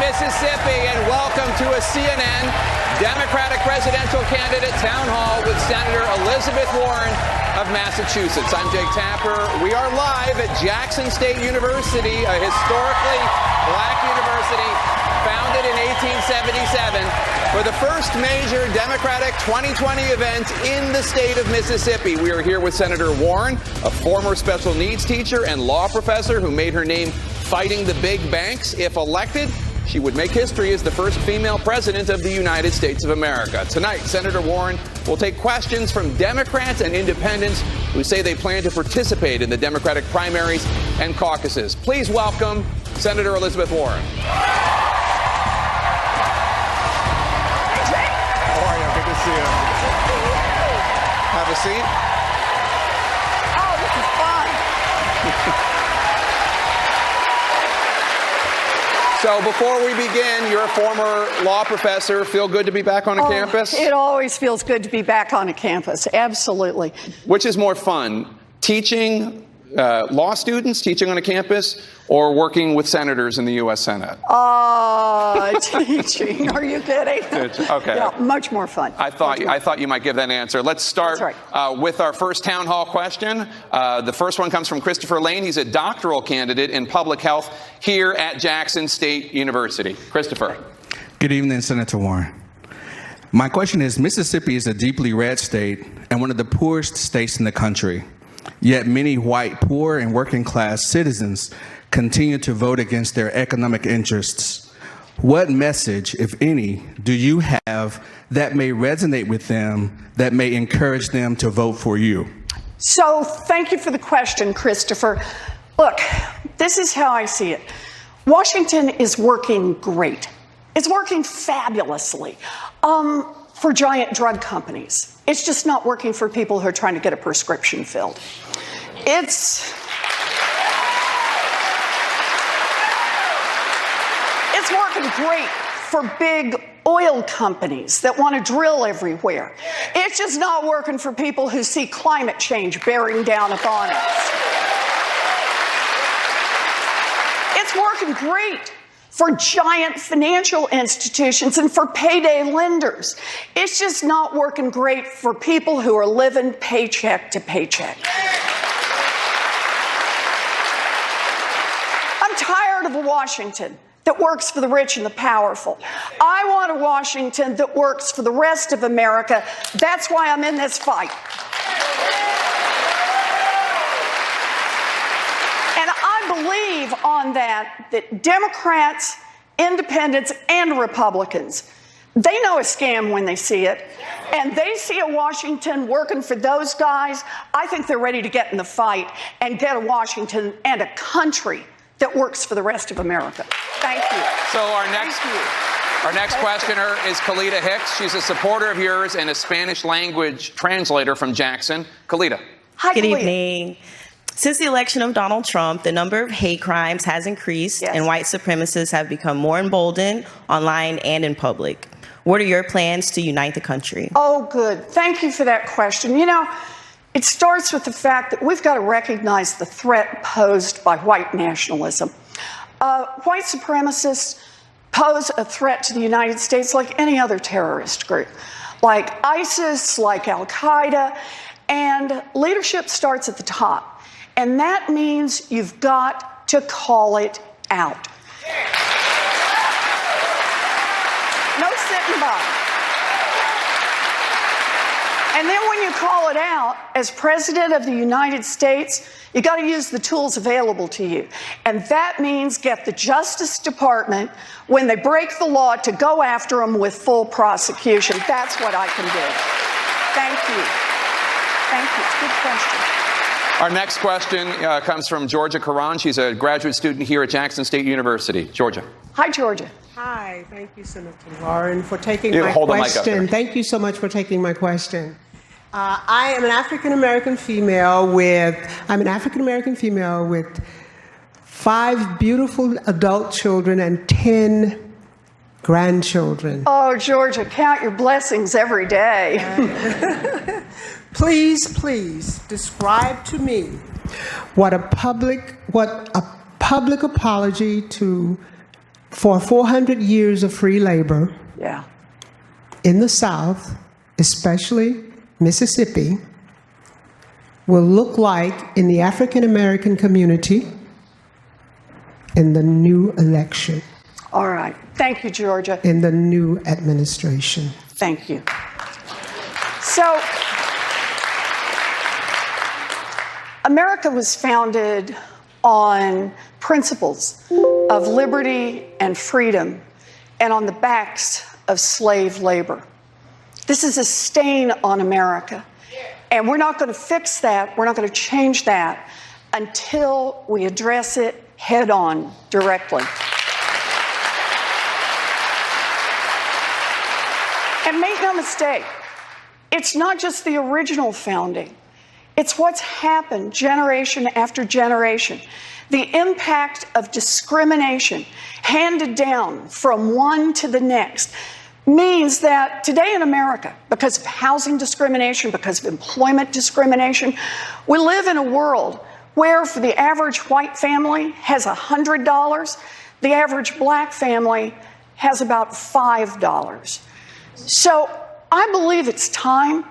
Mississippi, and welcome to a CNN Democratic presidential candidate town hall with Senator Elizabeth Warren of Massachusetts. I'm Jake Tapper. We are live at Jackson State University, a historically black university founded in 1877, for the first major Democratic 2020 event in the state of Mississippi. We are here with Senator Warren, a former special needs teacher and law professor who made her name fighting the big banks. If elected, she would make history as the first female president of the United States of America. Tonight, Senator Warren will take questions from Democrats and independents who say they plan to participate in the Democratic primaries and caucuses. Please welcome Senator Elizabeth Warren. How are you? Good to see you. Have a seat. Oh, this is fun. So before we begin, you're a former law professor. Feel good to be back on a campus? It always feels good to be back on a campus. Absolutely. Which is more fun, teaching law students, teaching on a campus, or working with senators in the U.S. Senate? Teaching. Are you kidding? Okay. Yeah, much more fun. I thought you might give that answer. Let's start with our first town hall question. The first one comes from Christopher Lane. He's a doctoral candidate in public health here at Jackson State University. Christopher. Good evening, Senator Warren. My question is, Mississippi is a deeply red state and one of the poorest states in the country. Yet many white, poor, and working class citizens continue to vote against their economic interests. What message, if any, do you have that may resonate with them, that may encourage them to vote for you? So thank you for the question, Christopher. Look, this is how I see it. Washington is working great. It's working fabulously for giant drug companies. It's just not working for people who are trying to get a prescription filled. It's working great for big oil companies that want to drill everywhere. It's just not working for people who see climate change bearing down upon us. It's working great for giant financial institutions and for payday lenders. It's just not working great for people who are living paycheck to paycheck. I'm tired of a Washington that works for the rich and the powerful. I want a Washington that works for the rest of America. That's why I'm in this fight. And I believe on that Democrats, independents, and Republicans, they know a scam when they see it. And they see a Washington working for those guys. I think they're ready to get in the fight and get a Washington and a country that works for the rest of America. Thank you. So our next questioner is Kalita Hicks. She's a supporter of yours and a Spanish language translator from Jackson. Kalita. Hi, Good Kalita. evening. Since the election of Donald Trump, the number of hate crimes has increased, and white supremacists have become more emboldened online and in public. What are your plans to unite the country? Oh, good. Thank you for that question. You know, it starts with the fact that we've got to recognize the threat posed by white nationalism. White supremacists pose a threat to the United States like any other terrorist group, like ISIS, like Al-Qaeda, and leadership starts at the top. And that means you've got to call it out. No sitting by. And then when you call it out, as President of the United States, you got to use the tools available to you. And that means get the Justice Department, when they break the law, to go after them with full prosecution. That's what I can do. Thank you. Thank you. Good question. Our next question comes from Georgia Karan. She's a graduate student here at Jackson State University. Georgia. Hi, Georgia. Hi. Thank you, Senator Warren, for taking my question. Thank you so much for taking my question. I am an African-American female with 5 beautiful adult children and 10 grandchildren. Oh, Georgia, count your blessings every day. Please describe to me what a public apology to for 400 years of free labor Yeah. in the South, especially Mississippi, will look like in the African American community in the new election, All right. Thank you, Georgia. in the new administration. Thank you. So, America was founded on principles of liberty and freedom and on the backs of slave labor. This is a stain on America. And we're not going to fix that, we're not going to change that until we address it head on directly. And make no mistake, it's not just the original founding. It's what's happened generation after generation. The impact of discrimination handed down from one to the next means that today in America, because of housing discrimination, because of employment discrimination, we live in a world where for the average white family has $100, the average black family has about $5. So I believe it's time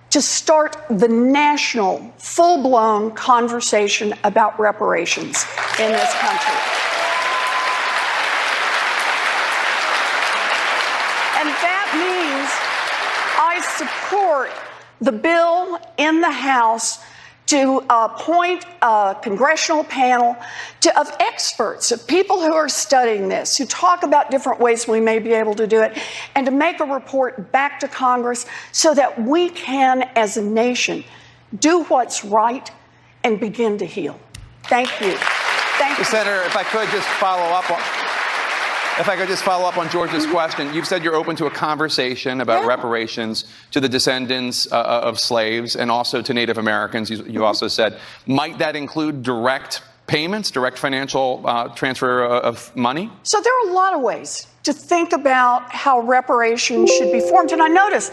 to start the national, full-blown conversation about reparations in this country. And that means I support the bill in the House to appoint a congressional panel of experts, of people who are studying this, who talk about different ways we may be able to do it, and to make a report back to Congress so that we can, as a nation, do what's right and begin to heal. Thank you. Thank you. Senator, if I could just follow up on George's question. You've said you're open to a conversation about reparations to the descendants of slaves and also to Native Americans. You also said, might that include direct payments, direct financial transfer of money? So there are a lot of ways to think about how reparations should be formed. And I notice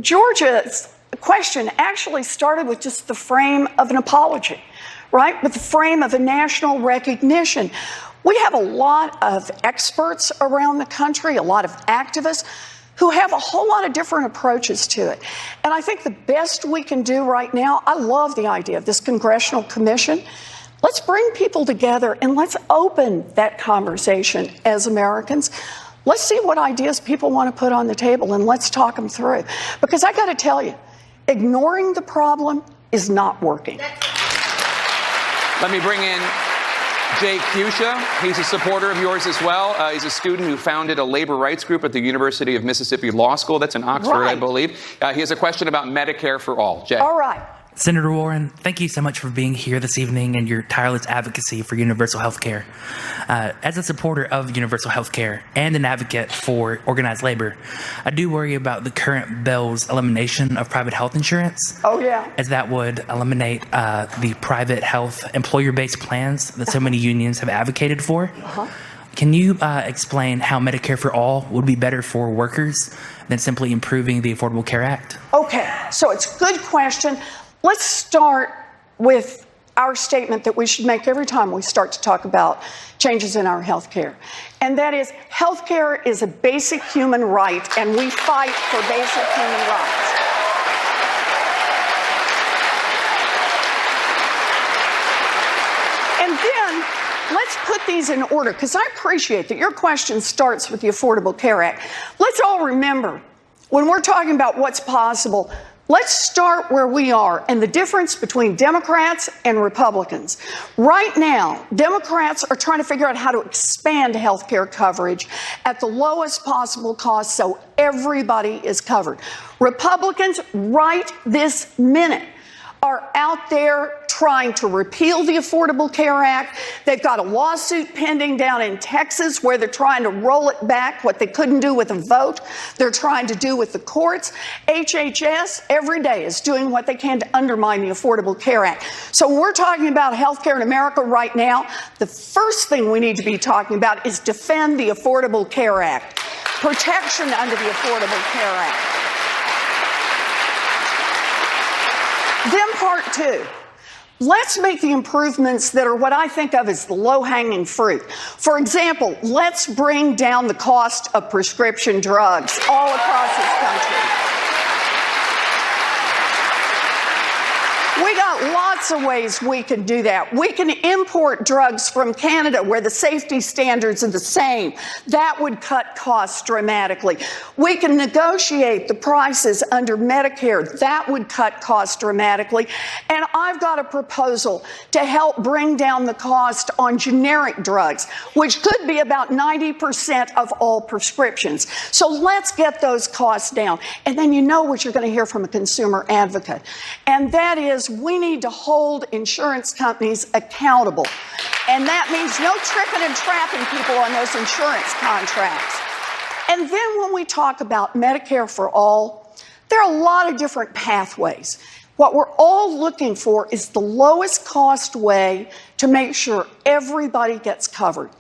Georgia's question actually started with just the frame of an apology, right? With the frame of a national recognition. We have a lot of experts around the country, a lot of activists who have a whole lot of different approaches to it. And I think the best we can do right now, I love the idea of this congressional commission. Let's bring people together and let's open that conversation as Americans. Let's see what ideas people want to put on the table and let's talk them through. Because I got to tell you, ignoring the problem is not working. Let me bring in Jake Fuchsia. He's a supporter of yours as well. He's a student who founded a labor rights group at the University of Mississippi Law School. That's in Oxford, I believe. He has a question about Medicare for all. Jake. All right. Senator Warren, thank you so much for being here this evening and your tireless advocacy for universal health care. As a supporter of universal health care and an advocate for organized labor, I do worry about the current bill's elimination of private health insurance. Oh, yeah. As that would eliminate the private health employer-based plans that so many unions have advocated for. Can you explain how Medicare for all would be better for workers than simply improving the Affordable Care Act? Okay, so it's a good question. Let's start with our statement that we should make every time we start to talk about changes in our health care. And that is, health care is a basic human right, and we fight for basic human rights. And then let's put these in order, because I appreciate that your question starts with the Affordable Care Act. Let's all remember, when we're talking about what's possible, let's start where we are and the difference between Democrats and Republicans. Right now, Democrats are trying to figure out how to expand health care coverage at the lowest possible cost so everybody is covered. Republicans, right this minute, are out there trying to repeal the Affordable Care Act. They've got a lawsuit pending down in Texas where they're trying to roll it back, what they couldn't do with a vote, they're trying to do with the courts. HHS every day is doing what they can to undermine the Affordable Care Act. So when we're talking about health care in America right now, the first thing we need to be talking about is defend the Affordable Care Act, protection under the Affordable Care Act. Then part two, let's make the improvements that are what I think of as the low-hanging fruit. For example, let's bring down the cost of prescription drugs all across this country. We got lots of ways we can do that. We can import drugs from Canada where the safety standards are the same. That would cut costs dramatically. We can negotiate the prices under Medicare. That would cut costs dramatically. And I've got a proposal to help bring down the cost on generic drugs, which could be about 90% of all prescriptions. So let's get those costs down. And then you know what you're going to hear from a consumer advocate. And that is, we need to hold insurance companies accountable. And that means no tricking and trapping people on those insurance contracts. And then when we talk about Medicare for all, there are a lot of different pathways. What we're all looking for is the lowest cost way to make sure everybody gets covered.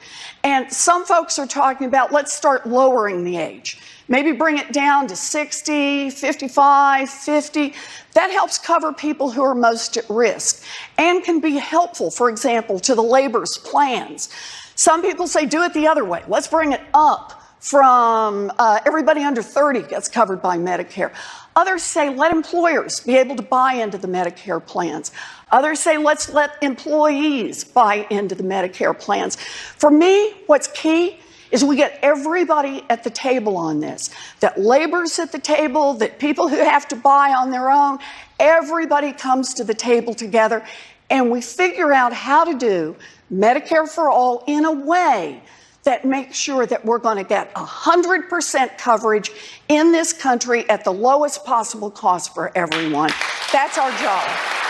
And some folks are talking about, let's start lowering the age. Maybe bring it down to 60, 55, 50. That helps cover people who are most at risk and can be helpful, for example, to the labor's plans. Some people say do it the other way. Let's bring it up from everybody under 30 gets covered by Medicare. Others say let employers be able to buy into the Medicare plans. Others say let's let employees buy into the Medicare plans. For me, what's key is we get everybody at the table on this, that labor's at the table, that people who have to buy on their own, everybody comes to the table together, and we figure out how to do Medicare for all in a way that makes sure that we're going to get 100% coverage in this country at the lowest possible cost for everyone. That's our job.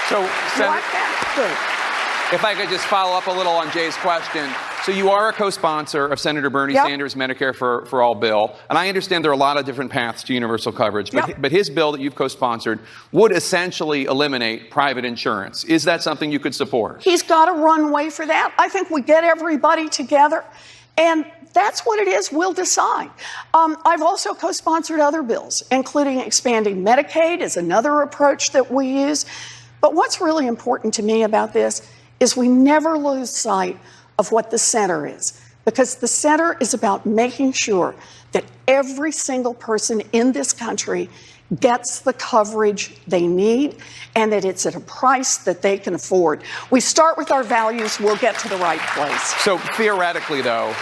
So, like that? Good. If I could just follow up a little on Jay's question. So you are a co-sponsor of Senator Bernie Sanders' Medicare for All bill. And I understand there are a lot of different paths to universal coverage. But his bill that you've co-sponsored would essentially eliminate private insurance. Is that something you could support? He's got a runway for that. I think we get everybody together. And that's what it is. We'll decide. I've also co-sponsored other bills, including expanding Medicaid is another approach that we use. But what's really important to me about this is we never lose sight of what the center is, because the center is about making sure that every single person in this country gets the coverage they need and that it's at a price that they can afford. We start with our values, we'll get to the right place. So theoretically, though,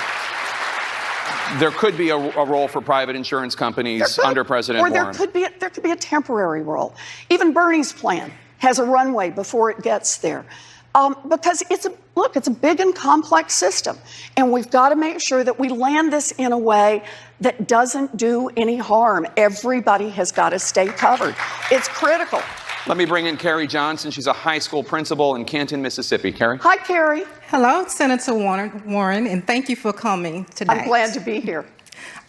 there could be a role for private insurance companies under President Warren. Or there could be a temporary role. Even Bernie's plan has a runway before it gets there. Because it's a big and complex system, and we've got to make sure that we land this in a way that doesn't do any harm. Everybody has got to stay covered. It's critical. Let me bring in Carrie Johnson. She's a high school principal in Canton, Mississippi. Carrie? Hi, Carrie. Hello, Senator Warren, and thank you for coming tonight. I'm glad to be here.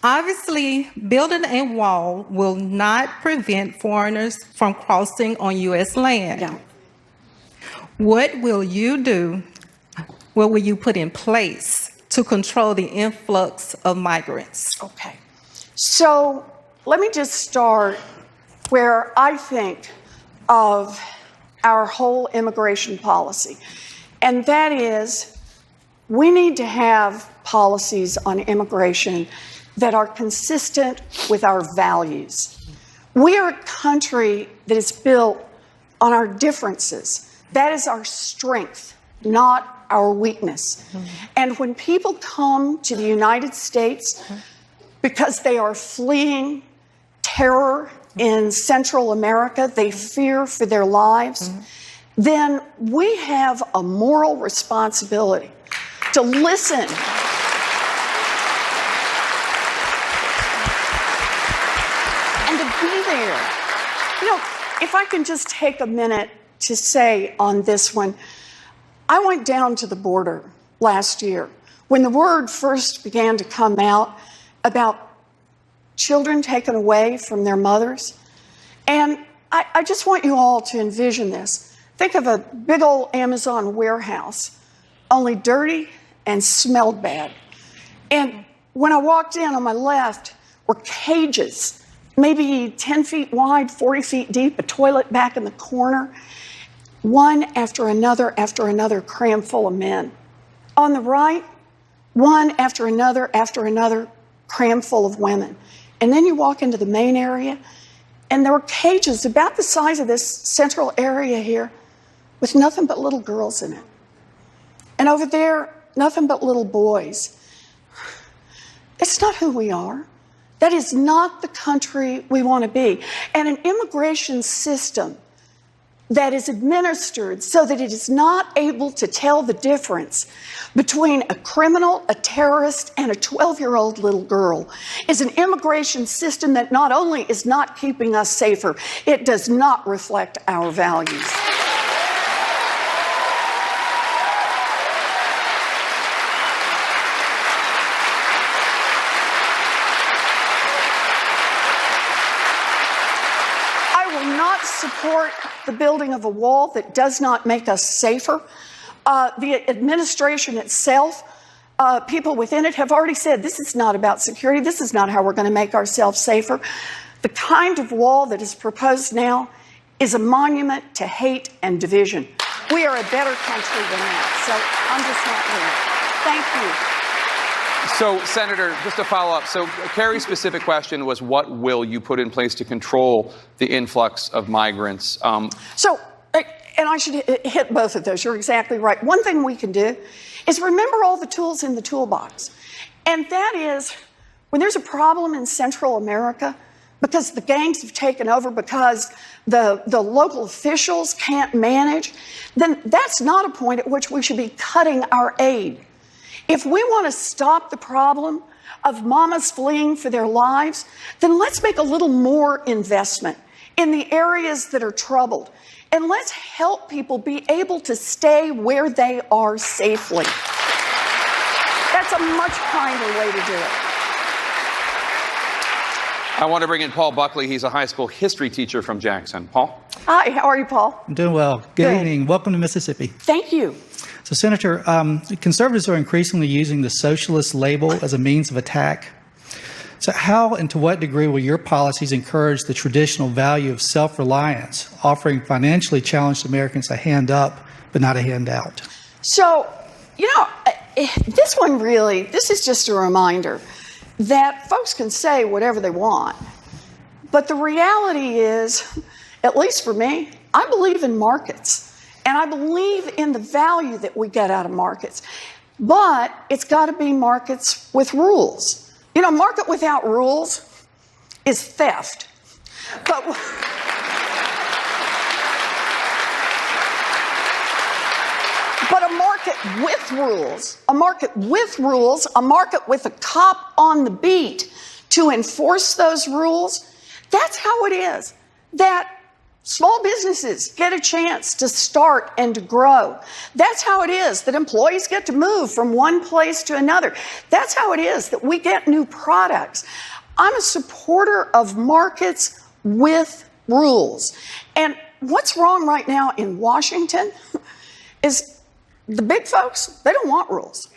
Obviously, building a wall will not prevent foreigners from crossing on U.S. land. Yeah. What will you do? What will you put in place to control the influx of migrants? Okay. So let me just start where I think of our whole immigration policy. And that is, we need to have policies on immigration that are consistent with our values. We are a country that is built on our differences. That is our strength, not our weakness. And when people come to the United States because they are fleeing terror in Central America, they fear for their lives, then we have a moral responsibility to listen and to be there. You know, if I can just take a minute to say on this one, I went down to the border last year when the word first began to come out about children taken away from their mothers. And I just want you all to envision this. Think of a big old Amazon warehouse, only dirty and smelled bad. And when I walked in, on my left were cages, maybe 10 feet wide, 40 feet deep, a toilet back in the corner. one after another crammed full of men. On the right, one after another crammed full of women. And then you walk into the main area, and there were cages about the size of this central area here with nothing but little girls in it. And over there, nothing but little boys. It's not who we are. That is not the country we want to be. And an immigration system that is administered so that it is not able to tell the difference between a criminal, a terrorist, and a 12-year-old little girl is an immigration system that not only is not keeping us safer, it does not reflect our values. Support the building of a wall that does not make us safer. The administration itself, people within it have already said this is not about security. This is not how we're going to make ourselves safer. The kind of wall that is proposed now is a monument to hate and division. We are a better country than that. So I'm just not there. Thank you. So, Senator, just to follow up, so Kerry's specific question was, what will you put in place to control the influx of migrants? And I should hit both of those. You're exactly right. One thing we can do is remember all the tools in the toolbox. And that is, when there's a problem in Central America, because the gangs have taken over, because the local officials can't manage, then that's not a point at which we should be cutting our aid. If we want to stop the problem of mamas fleeing for their lives, then let's make a little more investment in the areas that are troubled. And let's help people be able to stay where they are safely. That's a much kinder way to do it. I want to bring in Paul Buckley. He's a high school history teacher from Jackson. Paul? Hi, how are you, Paul? I'm doing well. Good evening. Welcome to Mississippi. Thank you. So, Senator, conservatives are increasingly using the socialist label as a means of attack. So how and to what degree will your policies encourage the traditional value of self-reliance, offering financially challenged Americans a hand up but not a handout? So, this is just a reminder that folks can say whatever they want. But the reality is, at least for me, I believe in markets. And I believe in the value that we get out of markets. But it's got to be markets with rules. Market without rules is theft. But a market with rules, a market with a cop on the beat to enforce those rules, that's how it is. That small businesses get a chance to start and to grow. That's how it is that employees get to move from one place to another. That's how it is that we get new products. I'm a supporter of markets with rules. And what's wrong right now in Washington is the big folks, they don't want rules.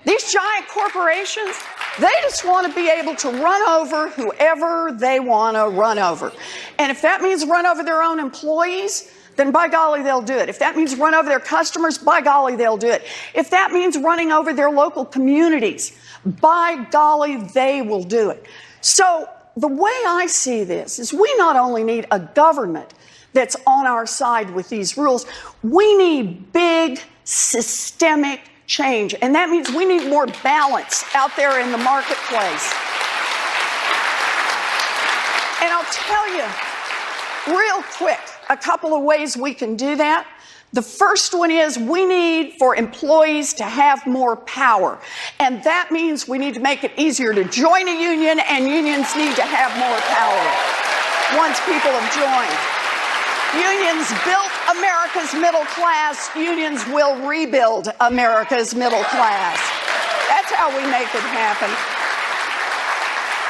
These giant corporations, they just want to be able to run over whoever they want to run over. And if that means run over their own employees, then by golly, they'll do it. If that means run over their customers, by golly, they'll do it. If that means running over their local communities, by golly, they will do it. So the way I see this is we not only need a government that's on our side with these rules, we need big, systemic change. And that means we need more balance out there in the marketplace. And I'll tell you real quick a couple of ways we can do that. The first one is we need for employees to have more power. And that means we need to make it easier to join a union, and unions need to have more power once people have joined. Unions built America's middle class. Unions will rebuild America's middle class. That's how we make it happen.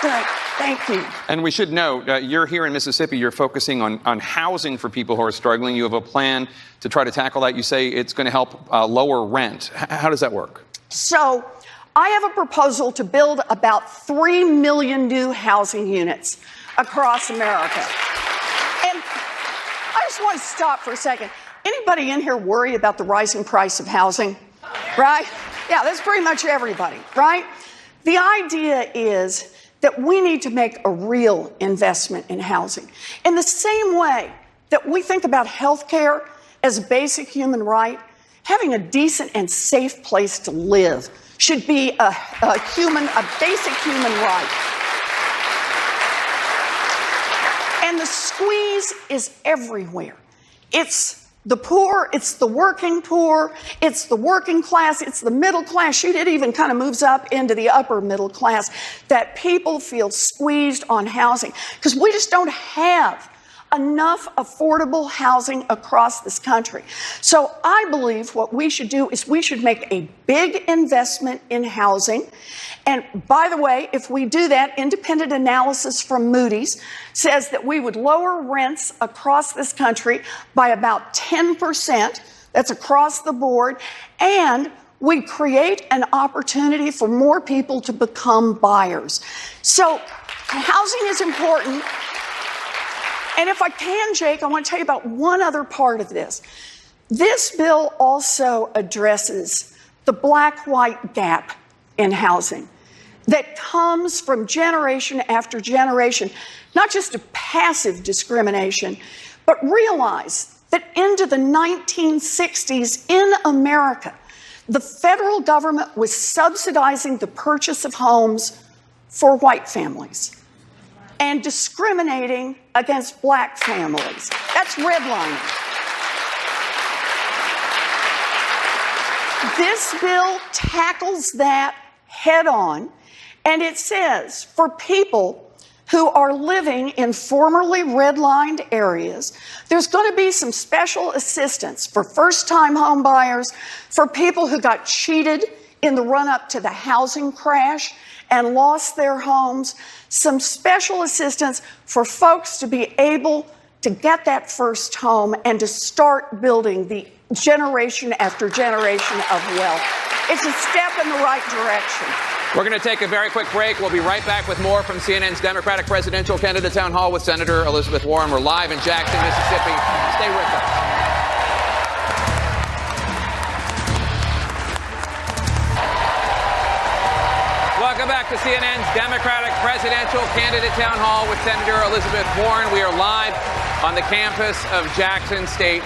Right. Thank you. And we should note, you're here in Mississippi, you're focusing on housing for people who are struggling. You have a plan to try to tackle that. You say it's going to help lower rent. How does that work? So I have a proposal to build about 3 million new housing units across America. And I just want to stop for a second. anybody in here worry about the rising price of housing? Right? Yeah, that's pretty much everybody, right? The idea is that we need to make a real investment in housing. In the same way that we think about health care as a basic human right, having a decent and safe place to live should be a basic human right. And the squeeze is everywhere. It's the poor, it's the working poor, it's the working class, it's the middle class. Shoot, it even kind of moves up into the upper middle class, that people feel squeezed on housing because we just don't have enough affordable housing across this country. So I believe what we should do is we should make a big investment in housing. And by the way, if we do that, independent analysis from Moody's says that we would lower rents across this country by about 10%. That's across the board. And we create an opportunity for more people to become buyers. So housing is important. And if I can, Jake, I want to tell you about one other part of this. This bill also addresses the black-white gap in housing that comes from generation after generation, not just of passive discrimination, but realize that into the 1960s in America, the federal government was subsidizing the purchase of homes for white families and discriminating against black families. That's redlining. This bill tackles that head on, and it says for people who are living in formerly redlined areas, there's going to be some special assistance for first-time home buyers, for people who got cheated in the run-up to the housing crash and lost their homes, some special assistance for folks to be able to get that first home and to start building the generation after generation of wealth. It's a step in the right direction. We're going to take a very quick break. We'll be right back with more from CNN's Democratic Presidential Candidate Town Hall with Senator Elizabeth Warren. We're live in Jackson, Mississippi. Stay with us. Welcome back to CNN's Democratic Presidential Candidate Town Hall with Senator Elizabeth Warren. We are live on the campus of Jackson State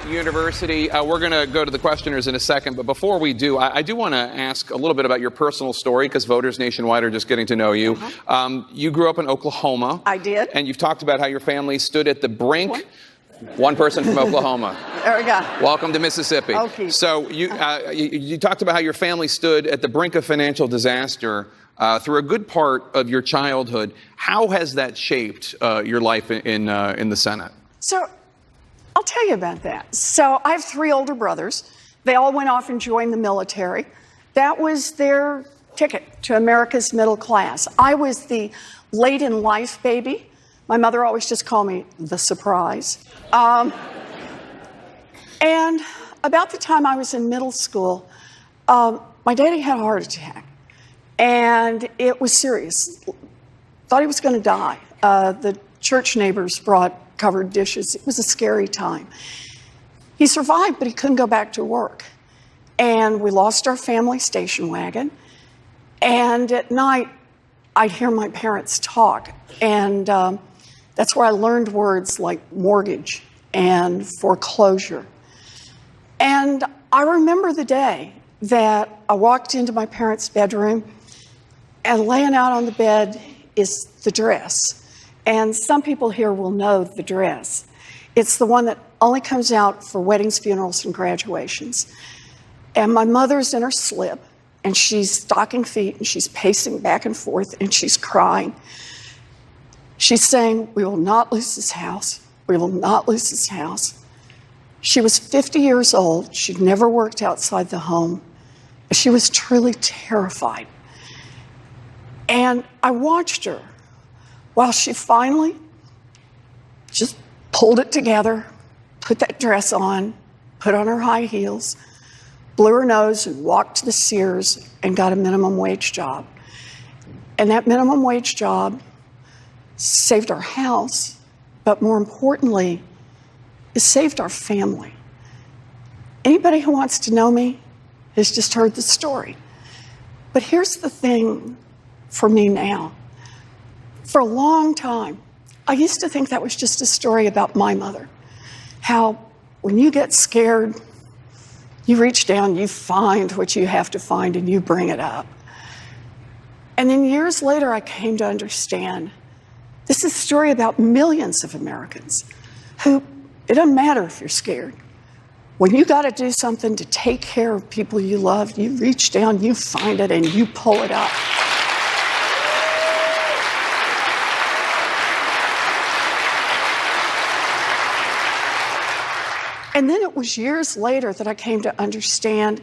University. We're going to go to the questioners in a second, but before we do, I do want to ask a little bit about your personal story because voters nationwide are just getting to know you. You grew up in Oklahoma. I did. And you've talked about how your family stood at the brink. One person from Oklahoma. There we go. Welcome to Mississippi. Okay. So you talked about how your family stood at the brink of financial disaster through a good part of your childhood. How has that shaped your life in the Senate? So I'll tell you about that. So I have 3 older brothers. They all went off and joined the military. That was their ticket to America's middle class. I was the late in life baby. My mother always just called me the surprise. And about the time I was in middle school, my daddy had a heart attack. And it was serious. Thought he was going to die. The church neighbors brought covered dishes. It was a scary time. He survived, but he couldn't go back to work. And we lost our family station wagon. And at night, I'd hear my parents talk. And that's where I learned words like mortgage and foreclosure. And I remember the day that I walked into my parents' bedroom, and laying out on the bed is the dress. And some people here will know the dress. It's the one that only comes out for weddings, funerals, and graduations. And my mother's in her slip, and she's stocking feet, and she's pacing back and forth, and she's crying. She's saying, "We will not lose this house. We will not lose this house." She was 50 years old. She'd never worked outside the home. She was truly terrified. And I watched her while she finally just pulled it together, put that dress on, put on her high heels, blew her nose, and walked to the Sears and got a minimum wage job. And that minimum wage job saved our house, but more importantly, it saved our family. Anybody who wants to know me has just heard the story. But here's the thing for me now. For a long time, I used to think that was just a story about my mother. How when you get scared, you reach down, you find what you have to find, and you bring it up. And then years later, I came to understand this is a story about millions of Americans who, it doesn't matter if you're scared. When you got to do something to take care of people you love, you reach down, you find it, and you pull it up. And then it was years later that I came to understand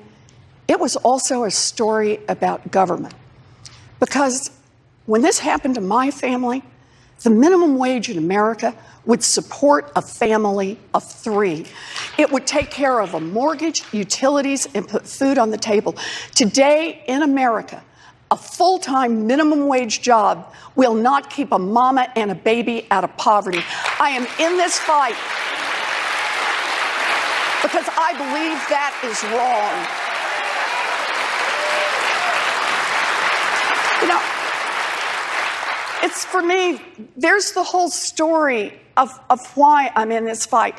it was also a story about government. Because when this happened to my family, the minimum wage in America would support a family of 3. It would take care of a mortgage, utilities, and put food on the table. Today in America, a full-time minimum wage job will not keep a mama and a baby out of poverty. I am in this fight because I believe that is wrong. You know, it's for me, there's the whole story of why I'm in this fight.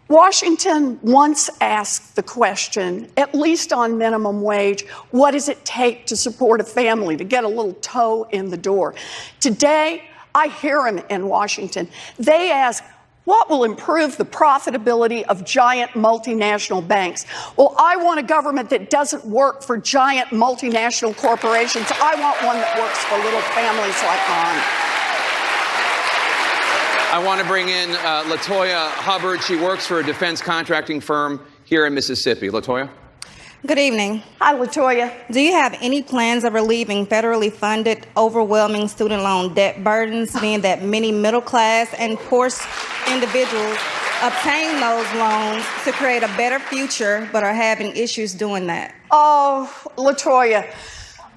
Washington once asked the question, at least on minimum wage, what does it take to support a family, to get a little toe in the door? Today, I hear them in Washington. They ask, what will improve the profitability of giant multinational banks? Well, I want a government that doesn't work for giant multinational corporations. I want one that works for little families like mine. I want to bring in Latoya Hubbard. She works for a defense contracting firm here in Mississippi. Latoya? Good evening. Hi, Latoya. Do you have any plans of relieving federally funded, overwhelming student loan debt burdens, being that many middle class and poor individuals obtain those loans to create a better future but are having issues doing that? Oh, Latoya,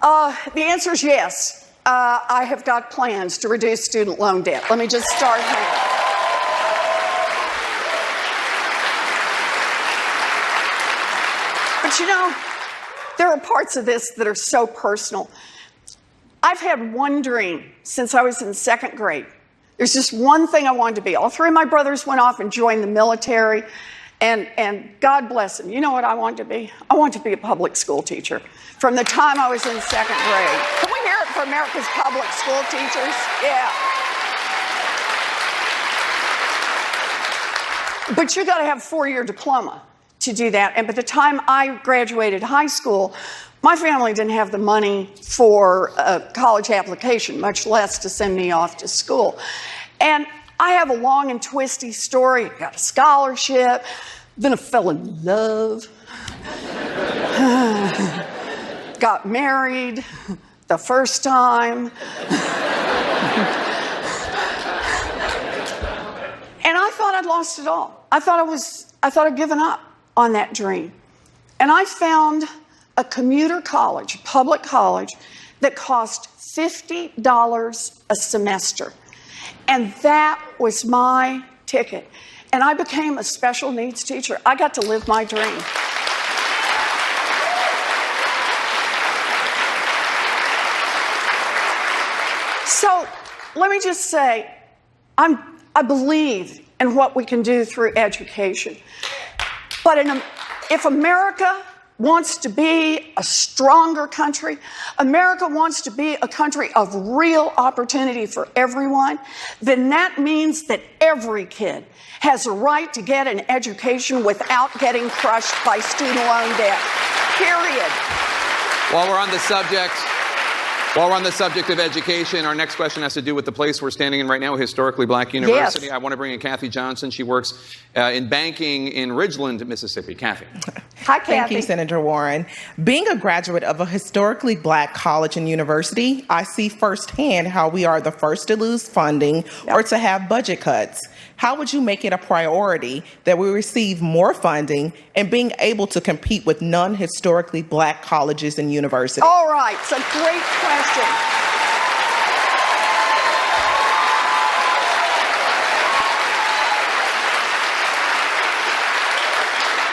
the answer is yes. I have got plans to reduce student loan debt. Let me just start here. But you know, there are parts of this that are so personal. I've had one dream since I was in 2nd grade. There's just one thing I wanted to be. All 3 of my brothers went off and joined the military, and God bless them. You know what I wanted to be? I wanted to be a public school teacher from the time I was in 2nd grade. Can we hear it for America's public school teachers? Yeah. But you got to have a 4-year diploma to do that. And by the time I graduated high school, my family didn't have the money for a college application, much less to send me off to school. And I have a long and twisty story. Got a scholarship, then I fell in love, got married the first time. And I thought I'd lost it all. I thought I'd given up on that dream. And I found a commuter college, a public college, that cost $50 a semester. And that was my ticket. And I became a special needs teacher. I got to live my dream. So let me just say, I believe in what we can do through education. But if America wants to be a stronger country, America wants to be a country of real opportunity for everyone, then that means that every kid has a right to get an education without getting crushed by student loan debt. Period. While we're on the subject of education, our next question has to do with the place we're standing in right now, Historically Black University. Yes. I want to bring in Kathy Johnson. She works in banking in Ridgeland, Mississippi. Kathy. Hi, Kathy. Thank you, Senator Warren. Being a graduate of a historically black college and university, I see firsthand how we are the first to lose funding or to have budget cuts. How would you make it a priority that we receive more funding and being able to compete with non-historically black colleges and universities? All right, it's a great question.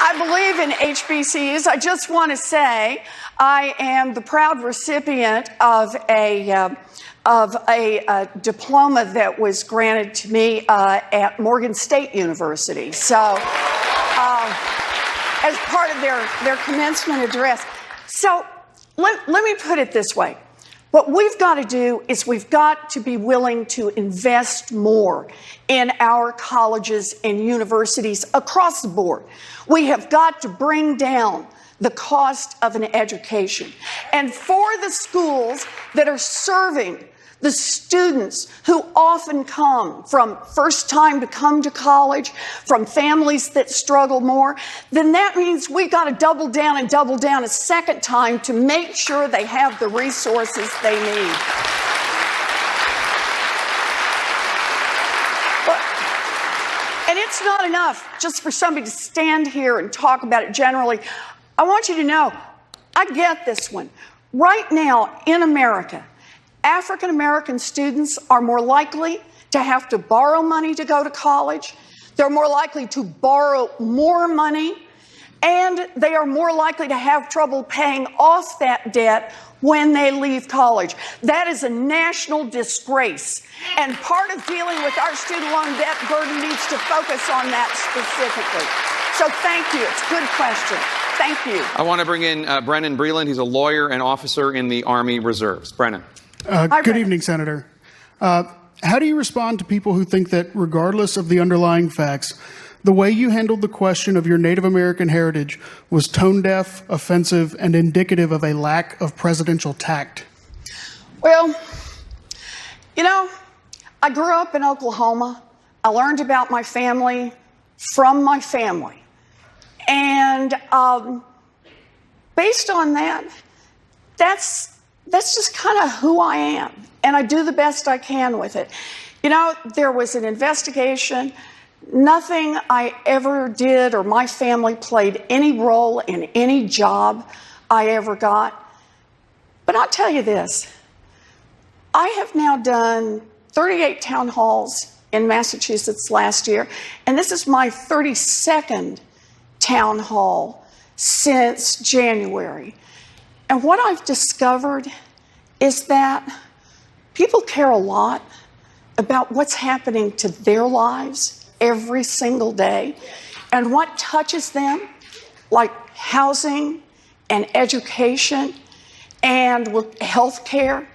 I believe in HBCUs. I just want to say I am the proud recipient of a diploma that was granted to me at Morgan State University. So, as part of their commencement address. So, let me put it this way. What we've got to do is we've got to be willing to invest more in our colleges and universities across the board. We have got to bring down the cost of an education. And for the schools that are serving the students who often come from first time to come to college, from families that struggle more, then that means we got to double down a second time to make sure they have the resources they need. And it's not enough just for somebody to stand here and talk about it generally. I want you to know, I get this one. Right now in America, African American students are more likely to have to borrow money to go to college. They're more likely to borrow more money, and they are more likely to have trouble paying off that debt when they leave college. That is a national disgrace. And part of dealing with our student loan debt burden needs to focus on that specifically. So thank you. It's a good question. Thank you. I want to bring in Brennan Breland. He's a lawyer and officer in the Army Reserves. Brennan. Good evening, Senator. How do you respond to people who think that regardless of the underlying facts, the way you handled the question of your Native American heritage was tone-deaf, offensive, and indicative of a lack of presidential tact? Well, you know, I grew up in Oklahoma. I learned about my family from my family. And based on that, that's just kind of who I am. And I do the best I can with it. You know, there was an investigation. Nothing I ever did or my family played any role in any job I ever got. But I'll tell you this. I have now done 38 town halls in Massachusetts last year, and this is my 32nd town hall since January. And what I've discovered is that people care a lot about what's happening to their lives every single day and what touches them, like housing and education and health care.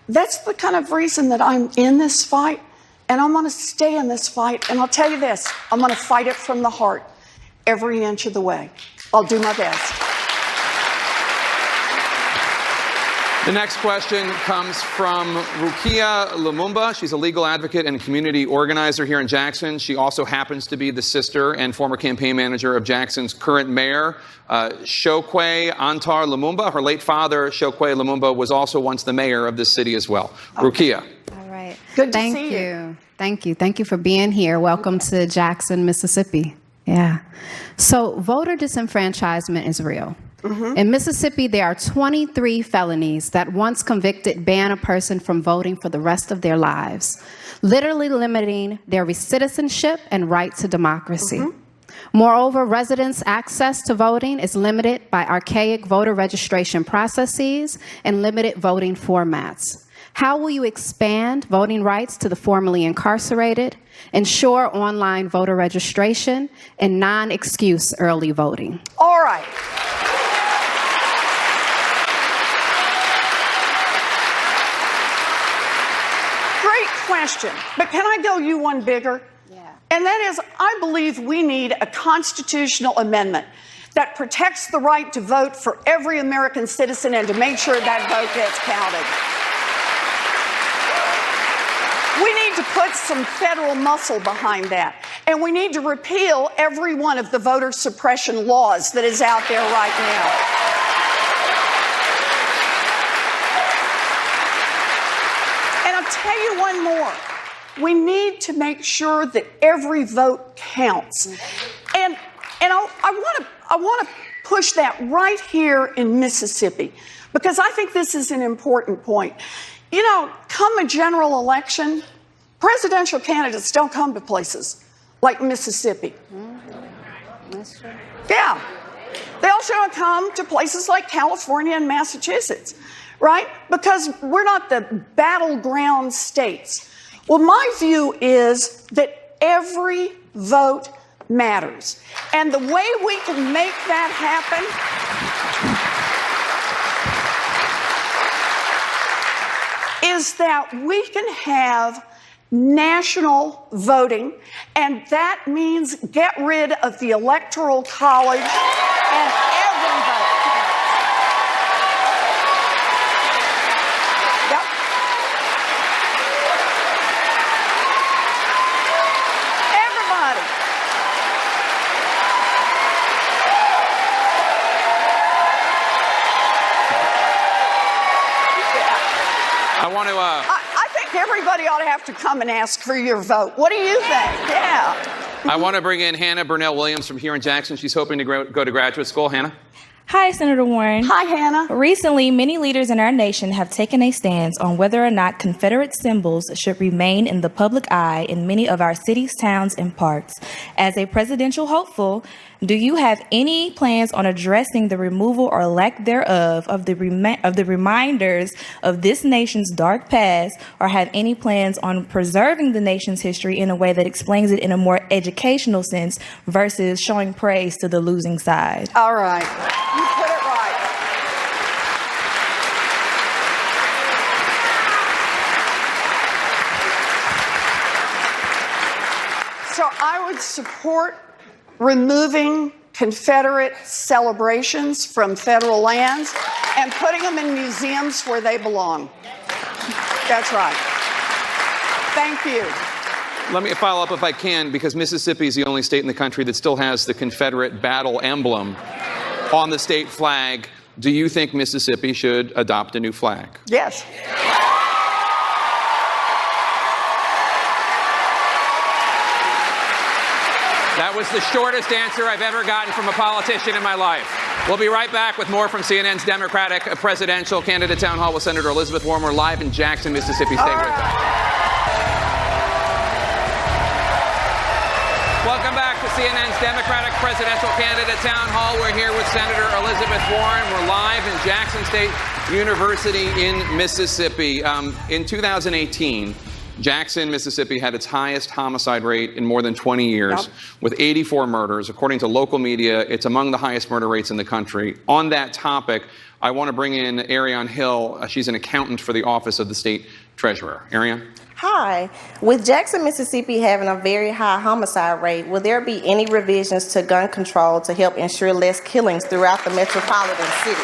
That's the kind of reason that I'm in this fight, and I'm going to stay in this fight. And I'll tell you this, I'm going to fight it from the heart every inch of the way. I'll do my best. The next question comes from Rukia Lumumba. She's a legal advocate and community organizer here in Jackson. She also happens to be the sister and former campaign manager of Jackson's current mayor, Chokwe Antar Lumumba. Her late father, Chokwe Lumumba, was also once the mayor of this city as well. Okay. Rukia. All right. Good to see you. Thank you. Thank you for being here. Welcome to Jackson, Mississippi. Yeah. So voter disenfranchisement is real. Mm-hmm. In Mississippi, there are 23 felonies that once convicted ban a person from voting for the rest of their lives, literally limiting their citizenship and right to democracy. Mm-hmm. Moreover, residents' access to voting is limited by archaic voter registration processes and limited voting formats. How will you expand voting rights to the formerly incarcerated, ensure online voter registration, and non-excuse early voting? All right. Question, but can I go you one bigger? Yeah. And that is, I believe we need a constitutional amendment that protects the right to vote for every American citizen and to make sure that vote gets counted. We need to put some federal muscle behind that. And we need to repeal every one of the voter suppression laws that is out there right now. Tell you one more. We need to make sure that every vote counts. And I want to push that right here in Mississippi, because I think this is an important point. You know, come a general election, presidential candidates don't come to places like Mississippi. Yeah. They also don't come to places like California and Massachusetts, right? Because we're not the battleground states. Well, my view is that every vote matters. And the way we can make that happen is that we can have national voting, and that means get rid of the Electoral College and every vote. Yep. Everybody. I want to. I think everybody ought to have to come and ask for your vote. What do you think? Yeah. I want to bring in Hannah Burnell Williams from here in Jackson. She's hoping to go to graduate school. Hannah? Hi, Senator Warren. Hi, Hannah. Recently, many leaders in our nation have taken a stance on whether or not Confederate symbols should remain in the public eye in many of our cities, towns, and parks. As a presidential hopeful, do you have any plans on addressing the removal or lack thereof of the reminders of this nation's dark past, or have any plans on preserving the nation's history in a way that explains it in a more educational sense versus showing praise to the losing side? All right. You put it right. So I would support removing Confederate celebrations from federal lands and putting them in museums where they belong. That's right. Thank you. Let me follow up if I can, because Mississippi is the only state in the country that still has the Confederate battle emblem on the state flag. Do you think Mississippi should adopt a new flag? Yes. That was the shortest answer I've ever gotten from a politician in my life. We'll be right back with more from CNN's Democratic Presidential Candidate Town Hall with Senator Elizabeth Warren. We're live in Jackson, Mississippi. Stay with us. Welcome back to CNN's Democratic Presidential Candidate Town Hall. We're here with Senator Elizabeth Warren. We're live in Jackson State University in Mississippi. In 2018, Jackson, Mississippi had its highest homicide rate in more than 20 years, with 84 murders. According to local media, it's among the highest murder rates in the country. On that topic, I want to bring in Ariane Hill. She's an accountant for the Office of the State Treasurer. Ariane? Hi. With Jackson, Mississippi having a very high homicide rate, will there be any revisions to gun control to help ensure less killings throughout the metropolitan city?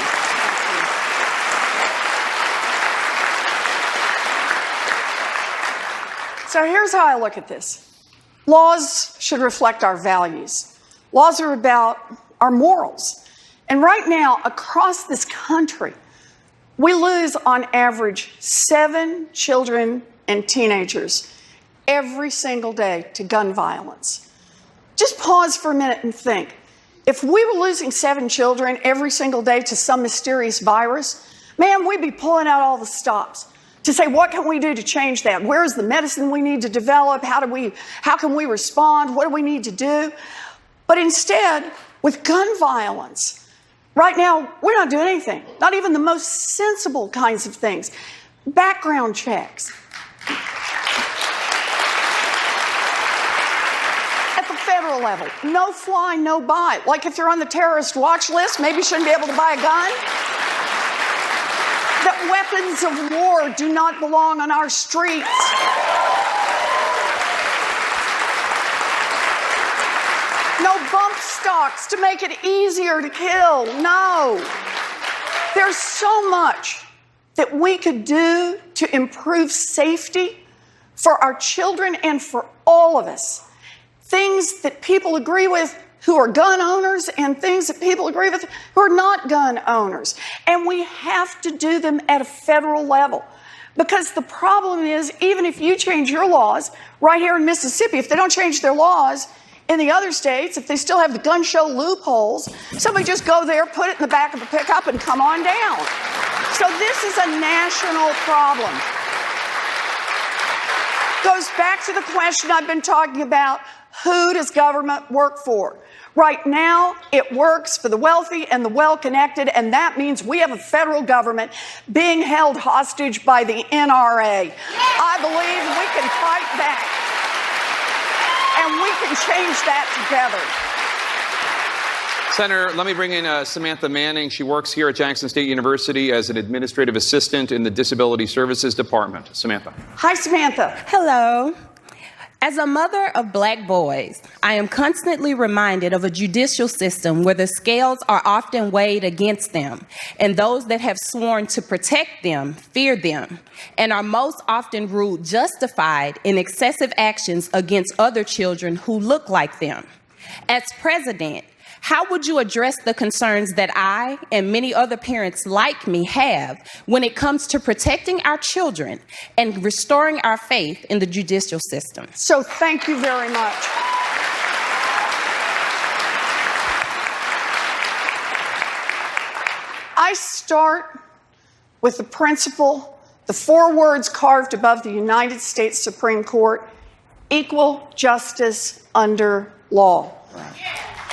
So here's how I look at this. Laws should reflect our values. Laws are about our morals. And right now, across this country, we lose on average 7 children and teenagers every single day to gun violence. Just pause for a minute and think. If we were losing 7 children every single day to some mysterious virus, man, we'd be pulling out all the stops to say, what can we do to change that? Where's the medicine we need to develop? How can we respond? What do we need to do? But instead, with gun violence, right now, we're not doing anything. Not even the most sensible kinds of things. Background checks. At the federal level, no fly, no buy. Like if you're on the terrorist watch list, maybe you shouldn't be able to buy a gun. That weapons of war do not belong on our streets. No bump stocks to make it easier to kill. No. There's so much that we could do to improve safety for our children and for all of us. Things that people agree with who are gun owners and things that people agree with who are not gun owners. And we have to do them at a federal level. Because the problem is, even if you change your laws right here in Mississippi, if they don't change their laws in the other states, if they still have the gun show loopholes, somebody just go there, put it in the back of the pickup, and come on down. So this is a national problem. Goes back to the question I've been talking about, who does government work for? Right now, it works for the wealthy and the well-connected, and that means we have a federal government being held hostage by the NRA. I believe we can fight back, and we can change that together. Senator, let me bring in Samantha Manning. She works here at Jackson State University as an administrative assistant in the Disability Services Department. Samantha. Hi, Samantha. Hello. As a mother of Black boys, I am constantly reminded of a judicial system where the scales are often weighed against them, and those that have sworn to protect them fear them, and are most often ruled justified in excessive actions against other children who look like them. As president, how would you address the concerns that I and many other parents like me have when it comes to protecting our children and restoring our faith in the judicial system? So thank you very much. I start with the principle, the 4 words carved above the United States Supreme Court: equal justice under law.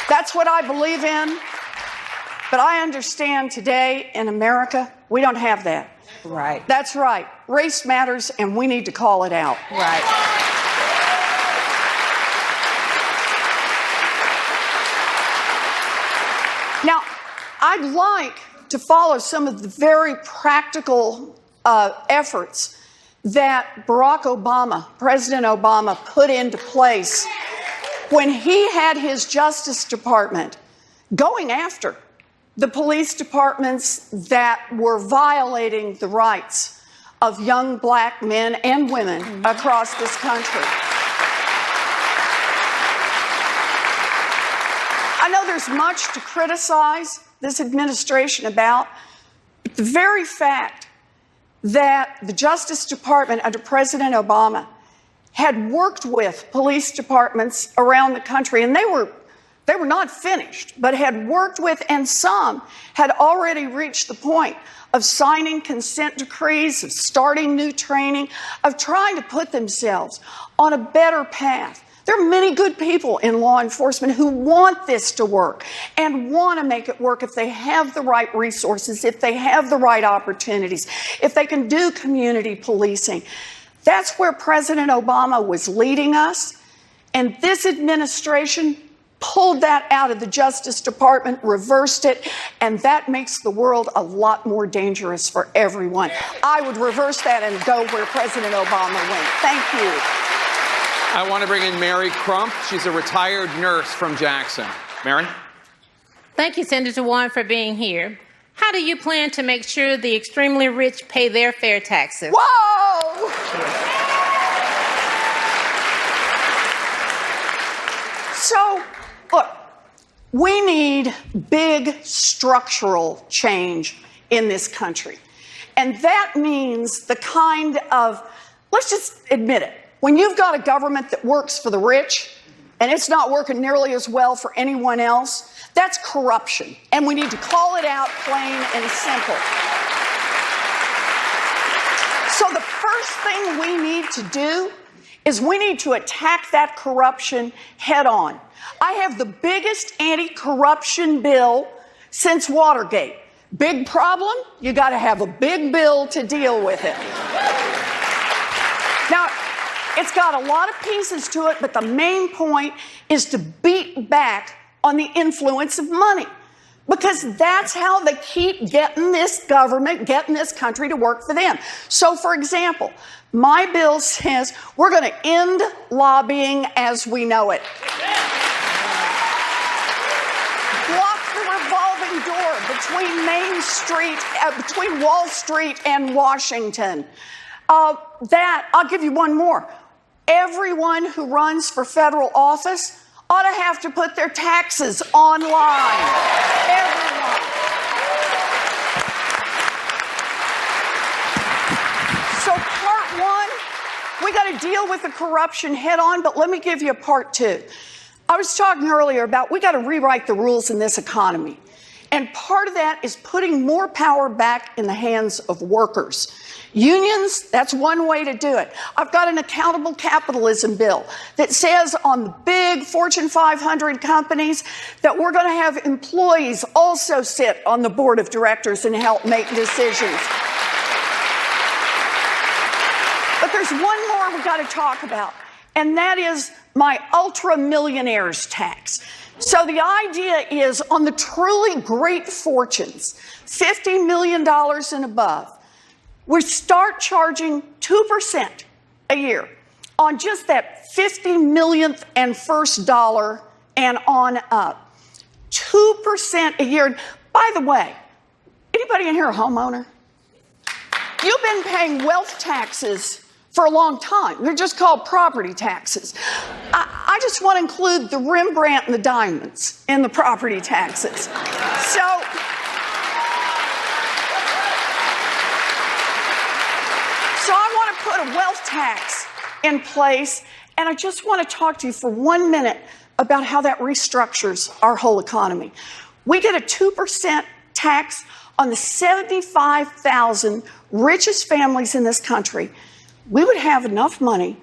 That's what I believe in, but I understand today in America, we don't have that. Right. That's right. Race matters, and we need to call it out. Right. Now, I'd like to follow some of the very practical efforts that Barack Obama, President Obama, put into place when he had his Justice Department going after the police departments that were violating the rights of young Black men and women across this country. I know there's much to criticize this administration about, but the very fact that the Justice Department under President Obama had worked with police departments around the country, and they were not finished, but had worked with, and some had already reached the point of signing consent decrees, of starting new training, of trying to put themselves on a better path. There are many good people in law enforcement who want this to work and want to make it work if they have the right resources, if they have the right opportunities, if they can do community policing. That's where President Obama was leading us, and this administration pulled that out of the Justice Department, reversed it, and that makes the world a lot more dangerous for everyone. I would reverse that and go where President Obama went. Thank you. I want to bring in Mary Crump. She's a retired nurse from Jackson. Mary? Thank you, Senator Warren, for being here. How do you plan to make sure the extremely rich pay their fair taxes? Whoa! So, look, we need big structural change in this country. And that means the kind of, let's just admit it, when you've got a government that works for the rich and it's not working nearly as well for anyone else, that's corruption, and we need to call it out plain and simple. So the first thing we need to do is we need to attack that corruption head on. I have the biggest anti-corruption bill since Watergate. Big problem? You got to have a big bill to deal with it. Now, it's got a lot of pieces to it, but the main point is to beat back on the influence of money, because that's how they keep getting this government, getting this country to work for them. So, for example, my bill says we're going to end lobbying as we know it. Block the revolving door between Main Street, between Wall Street and Washington. I'll give you one more. Everyone who runs for federal office ought to have to put their taxes online. Everyone. So part one, we got to deal with the corruption head on, but let me give you a part two. I was talking earlier about we got to rewrite the rules in this economy. And part of that is putting more power back in the hands of workers. Unions, that's one way to do it. I've got an accountable capitalism bill that says on the big Fortune 500 companies that we're going to have employees also sit on the board of directors and help make decisions. But there's one more we've got to talk about, and that is my ultra millionaires tax. So the idea is on the truly great fortunes, $50 million and above, we start charging 2% a year on just that 50 millionth and first dollar and on up. 2% a year. By the way, anybody in here a homeowner? You've been paying wealth taxes for a long time. They're just called property taxes. I just want to include the Rembrandt and the diamonds in the property taxes. So I want to put a wealth tax in place, and I just want to talk to you for 1 minute about how that restructures our whole economy. We get a 2% tax on the 75,000 richest families in this country. We would have enough money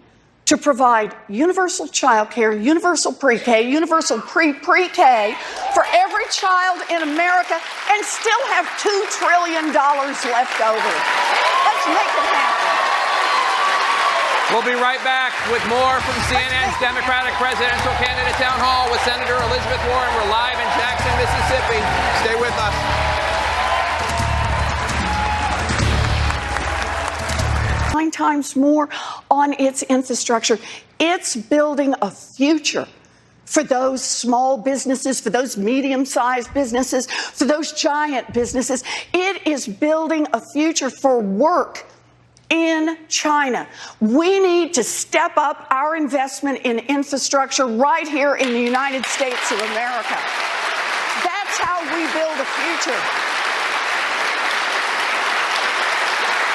to provide universal child care, universal pre-K, universal pre-K for every child in America and still have $2 trillion left over. Let's make it happen. We'll be right back with more from CNN's Democratic Presidential Candidate Town Hall with Senator Elizabeth Warren. We're live in Jackson, Mississippi. Stay with us. 9 times more on its infrastructure. It's building a future for those small businesses, for those medium-sized businesses, for those giant businesses. It is building a future for work in China. We need to step up our investment in infrastructure right here in the United States of America. That's how we build a future.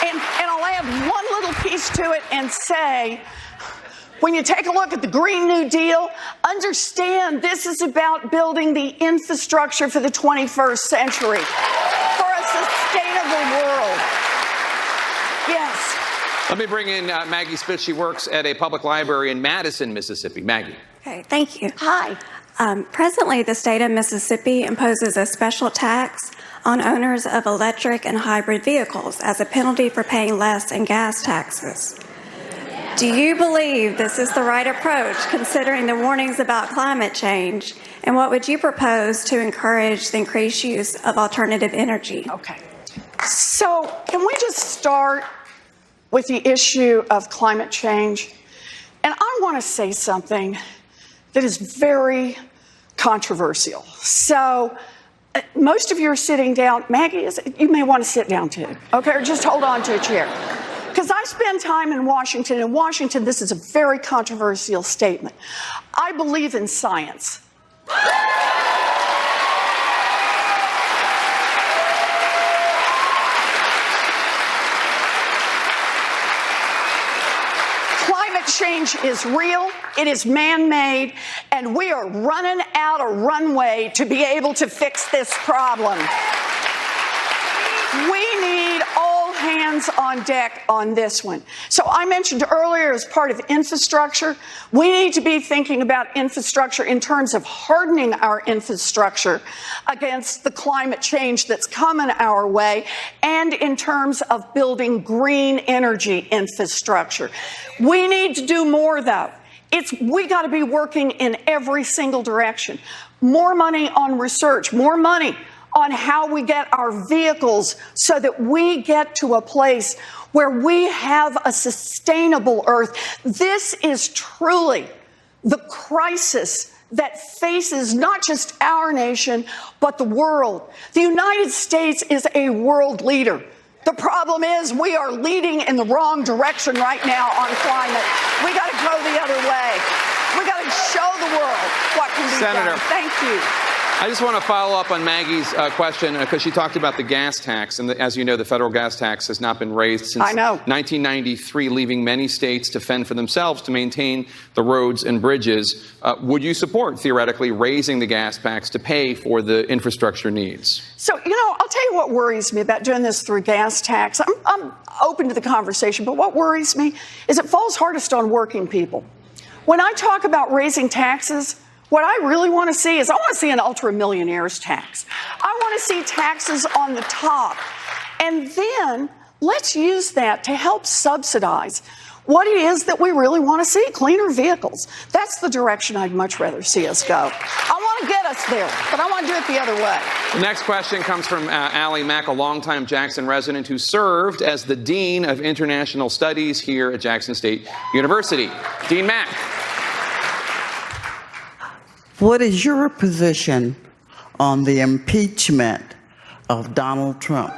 And I'll add one little piece to it and say, when you take a look at the Green New Deal, understand this is about building the infrastructure for the 21st century, for a sustainable world. Yes. Let me bring in Maggie Spitz. She works at a public library in Madison, Mississippi. Maggie. Okay, thank you. Hi. Presently, the state of Mississippi imposes a special tax on owners of electric and hybrid vehicles as a penalty for paying less in gas taxes. Do you believe this is the right approach, considering the warnings about climate change? And what would you propose to encourage the increased use of alternative energy? Okay. So can we just start with the issue of climate change? And I want to say something that is very controversial. So most of you are sitting down. Maggie, you may want to sit down too, okay? Or just hold on to a chair. Because I spend time in Washington. In Washington, this is a very controversial statement. I believe in science. Climate change is real, it is man-made, and we are running out of runway to be able to fix this problem. We need all hands on deck on this one. So I mentioned earlier, as part of infrastructure, we need to be thinking about infrastructure in terms of hardening our infrastructure against the climate change that's coming our way, and in terms of building green energy infrastructure. We need to do more, though. We got to be working in every single direction. More money on research, more money on how we get our vehicles so that we get to a place where we have a sustainable Earth. This is truly the crisis that faces not just our nation, but the world. The United States is a world leader. The problem is we are leading in the wrong direction right now on climate. We got to go the other way. We got to show the world what can be done. Thank you. I just want to follow up on Maggie's question because she talked about the gas tax. And as you know, the federal gas tax has not been raised since 1993, leaving many states to fend for themselves to maintain the roads and bridges. Would you support, theoretically, raising the gas tax to pay for the infrastructure needs? So, I'll tell you what worries me about doing this through gas tax. I'm open to the conversation, but what worries me is it falls hardest on working people. When I talk about raising taxes, what I really want to see is I want to see an ultra-millionaires tax. I want to see taxes on the top. And then let's use that to help subsidize what it is that we really want to see, cleaner vehicles. That's the direction I'd much rather see us go. I want to get us there, but I want to do it the other way. The next question comes from Allie Mack, a longtime Jackson resident who served as the Dean of International Studies here at Jackson State University. Dean Mack. What is your position on the impeachment of Donald Trump?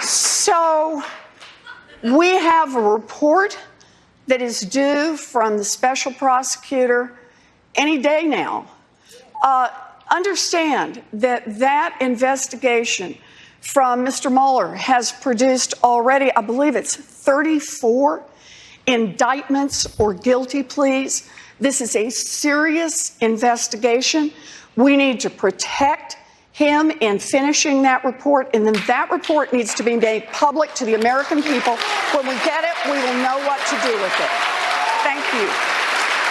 So we have a report that is due from the special prosecutor any day now. Understand that investigation from Mr. Mueller has produced already, I believe it's 34 indictments or guilty pleas. This is a serious investigation. We need to protect him in finishing that report, and then that report needs to be made public to the American people. When we get it, we will know what to do with it. Thank you.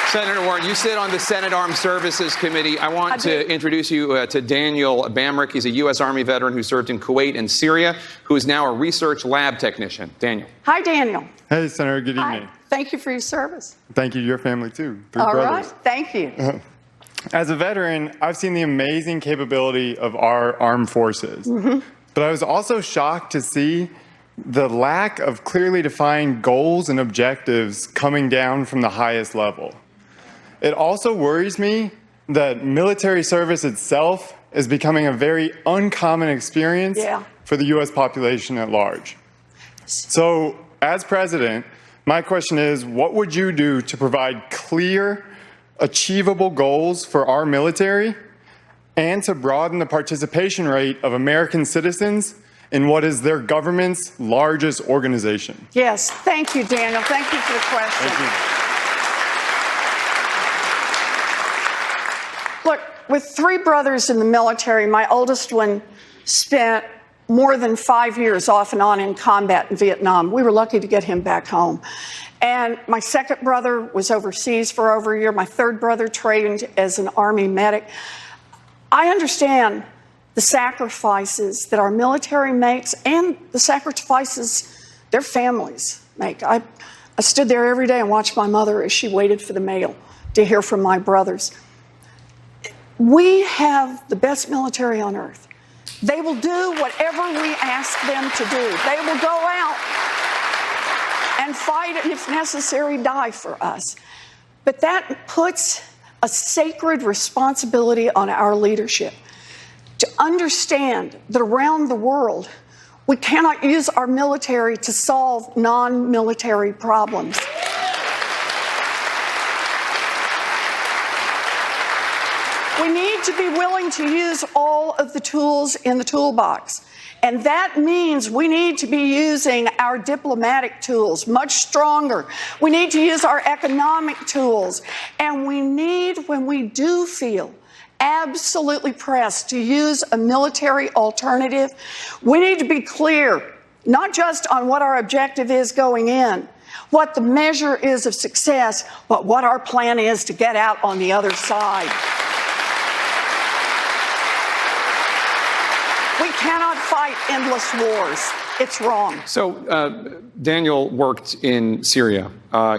Senator Warren, you sit on the Senate Armed Services Committee. I want to introduce you to Daniel Bamrick. He's a U.S. Army veteran who served in Kuwait and Syria, who is now a research lab technician. Daniel. Hi, Daniel. Hey, Senator. Good evening. Hi. Thank you for your service. Thank you to your family, too. Three All brothers. right. Thank you. As a veteran, I've seen the amazing capability of our armed forces. But I was also shocked to see the lack of clearly defined goals and objectives coming down from the highest level. It also worries me that military service itself is becoming a very uncommon experience for the U.S. population at large. So, as president, my question is, what would you do to provide clear, achievable goals for our military and to broaden the participation rate of American citizens in what is their government's largest organization? Yes, thank you, Daniel. Thank you for the question. Thank you. Look, with three brothers in the military, my oldest one spent more than 5 years off and on in combat in Vietnam. We were lucky to get him back home. And my second brother was overseas for over a year. My third brother trained as an Army medic. I understand the sacrifices that our military makes and the sacrifices their families make. I stood there every day and watched my mother as she waited for the mail to hear from my brothers. We have the best military on earth. They will do whatever we ask them to do. They will go out and fight, if necessary, die for us. But that puts a sacred responsibility on our leadership to understand that around the world, we cannot use our military to solve non-military problems. We need to be willing to use all of the tools in the toolbox. And that means we need to be using our diplomatic tools much stronger. We need to use our economic tools. And we need, when we do feel absolutely pressed, to use a military alternative, we need to be clear, not just on what our objective is going in, what the measure is of success, but what our plan is to get out on the other side. We cannot fight endless wars. It's wrong. So Daniel worked in Syria.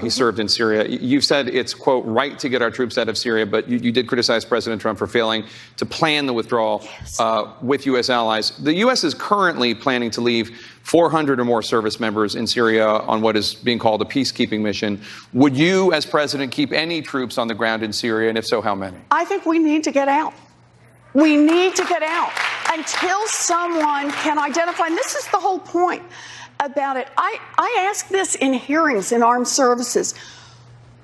He served in Syria. You've said it's, quote, right to get our troops out of Syria, but you did criticize President Trump for failing to plan the withdrawal with U.S. allies. The U.S. is currently planning to leave 400 or more service members in Syria on what is being called a peacekeeping mission. Would you, as president, keep any troops on the ground in Syria, and if so, how many? I think we need to get out. We need to get out until someone can identify, and this is the whole point about it. I ask this in hearings in armed services.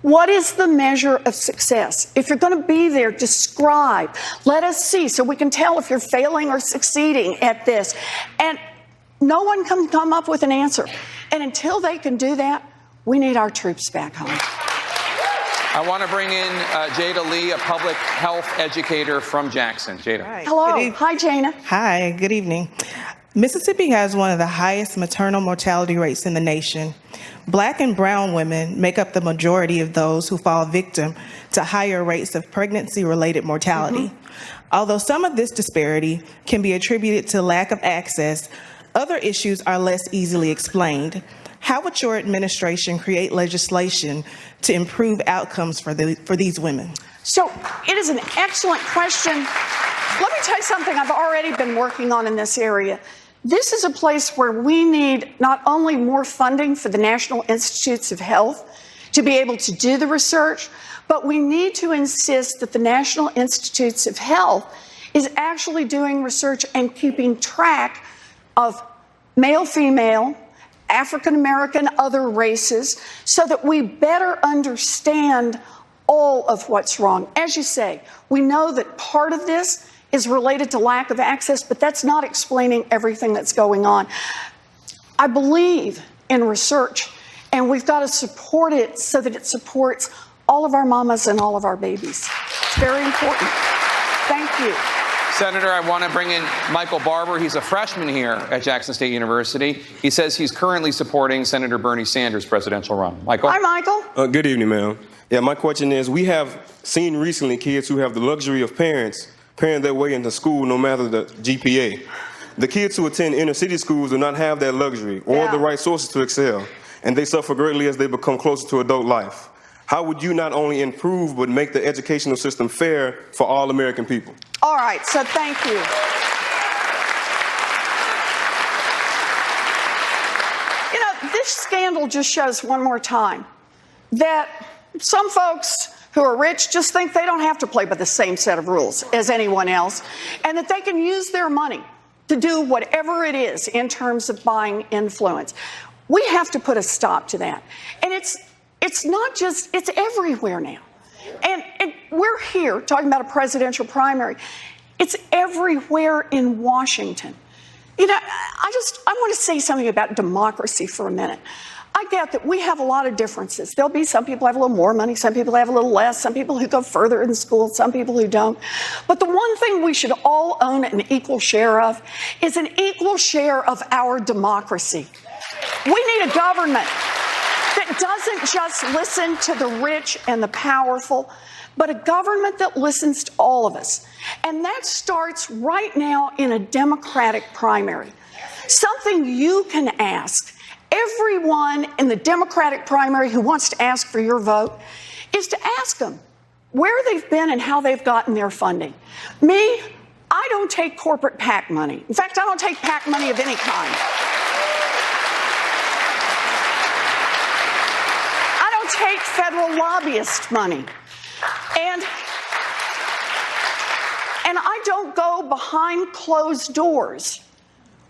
What is the measure of success? If you're going to be there, describe. Let us see so we can tell if you're failing or succeeding at this. And no one can come up with an answer. And until they can do that, we need our troops back home. I want to bring in Jada Lee, a public health educator from Jackson. Jada. Right. Hello. Hi, Jana. Hi, good evening. Mississippi has one of the highest maternal mortality rates in the nation. Black and brown women make up the majority of those who fall victim to higher rates of pregnancy-related mortality. Although some of this disparity can be attributed to lack of access, other issues are less easily explained. How would your administration create legislation to improve outcomes for these women? So it is an excellent question. Let me tell you something I've already been working on in this area. This is a place where we need not only more funding for the National Institutes of Health to be able to do the research, but we need to insist that the National Institutes of Health is actually doing research and keeping track of male, female, African American, other races, so that we better understand all of what's wrong. As you say, we know that part of this is related to lack of access, but that's not explaining everything that's going on. I believe in research, and we've got to support it so that it supports all of our mamas and all of our babies. It's very important. Thank you. Senator, I want to bring in Michael Barber. He's a freshman here at Jackson State University. He says he's currently supporting Senator Bernie Sanders' presidential run. Michael? Hi, Michael. Good evening, ma'am. Yeah, my question is, we have seen recently kids who have the luxury of parents paying their way into school no matter the GPA. The kids who attend inner city schools do not have that luxury or the right sources to excel, and they suffer greatly as they become closer to adult life. How would you not only improve but make the educational system fair for all American people? All right, so thank you. You know, this scandal just shows one more time that some folks who are rich just think they don't have to play by the same set of rules as anyone else, and that they can use their money to do whatever it is in terms of buying influence. We have to put a stop to that. And it's not just, it's everywhere now. And we're here talking about a presidential primary. It's everywhere in Washington. You know, I want to say something about democracy for a minute. I get that we have a lot of differences. There'll be some people who have a little more money, some people have a little less, some people who go further in school, some people who don't. But the one thing we should all own an equal share of is an equal share of our democracy. We need a government that doesn't just listen to the rich and the powerful, but a government that listens to all of us. And that starts right now in a Democratic primary. Something you can ask everyone in the Democratic primary who wants to ask for your vote is to ask them where they've been and how they've gotten their funding. Me, I don't take corporate PAC money. In fact, I don't take PAC money of any kind. I don't take federal lobbyist money. And I don't go behind closed doors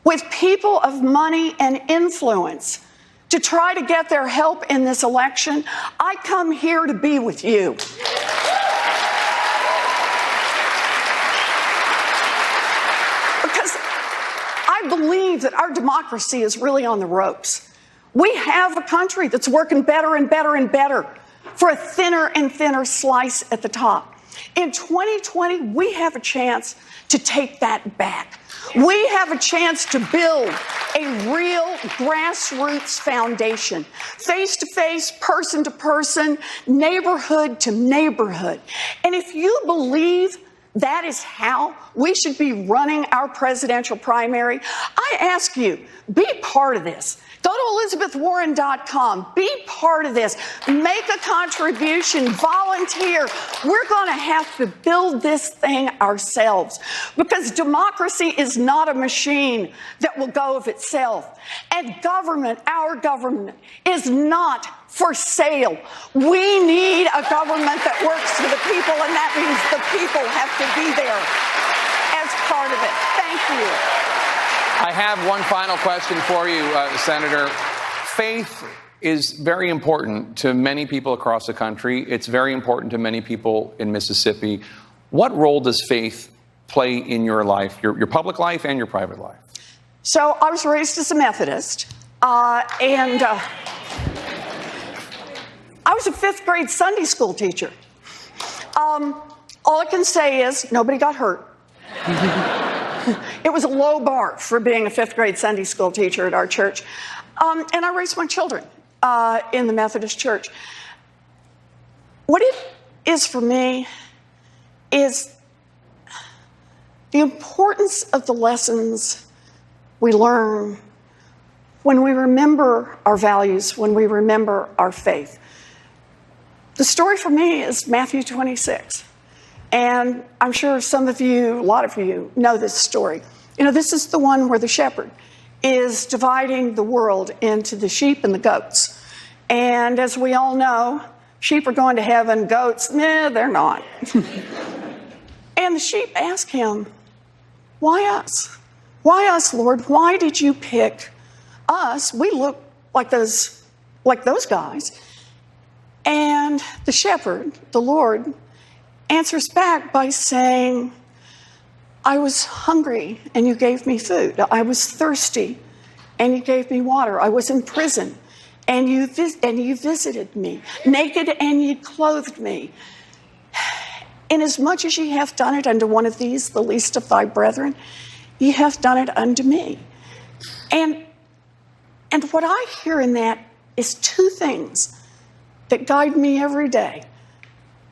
with people of money and influence to try to get their help in this election. I come here to be with you. Because I believe that our democracy is really on the ropes. We have a country that's working better and better and better for a thinner and thinner slice at the top. In 2020, we have a chance to take that back. We have a chance to build a real grassroots foundation, face-to-face, person-to-person, neighborhood to neighborhood. And if you believe that is how we should be running our presidential primary, I ask you, be part of this. Go to ElizabethWarren.com. Be part of this. Make a contribution. Volunteer. We're going to have to build this thing ourselves because democracy is not a machine that will go of itself. And government, our government, is not for sale. We need a government that works for the people, and that means the people have to be there as part of it. Thank you. I have one final question for you, Senator. Faith is very important to many people across the country. It's very important to many people in Mississippi. What role does faith play in your life, your public life and your private life? So I was raised as a Methodist, and I was a 5th grade Sunday school teacher. All I can say is nobody got hurt. It was a low bar for being a 5th grade Sunday school teacher at our church. And I raised my children in the Methodist Church. What it is for me is the importance of the lessons we learn when we remember our values, when we remember our faith. The story for me is Matthew 26. And I'm sure some of you, a lot of you, know this story. You know, this is the one where the shepherd is dividing the world into the sheep and the goats. And as we all know, sheep are going to heaven, goats, nah, they're not. And the sheep ask him, why us? Why us, Lord? Why did you pick us? We look like those guys. And the shepherd, the Lord, answers back by saying, I was hungry and you gave me food. I was thirsty and you gave me water. I was in prison and you visited me. Naked and you clothed me. Inasmuch as ye have done it unto one of these, the least of thy brethren, ye have done it unto me. And what I hear in that is 2 things that guide me every day.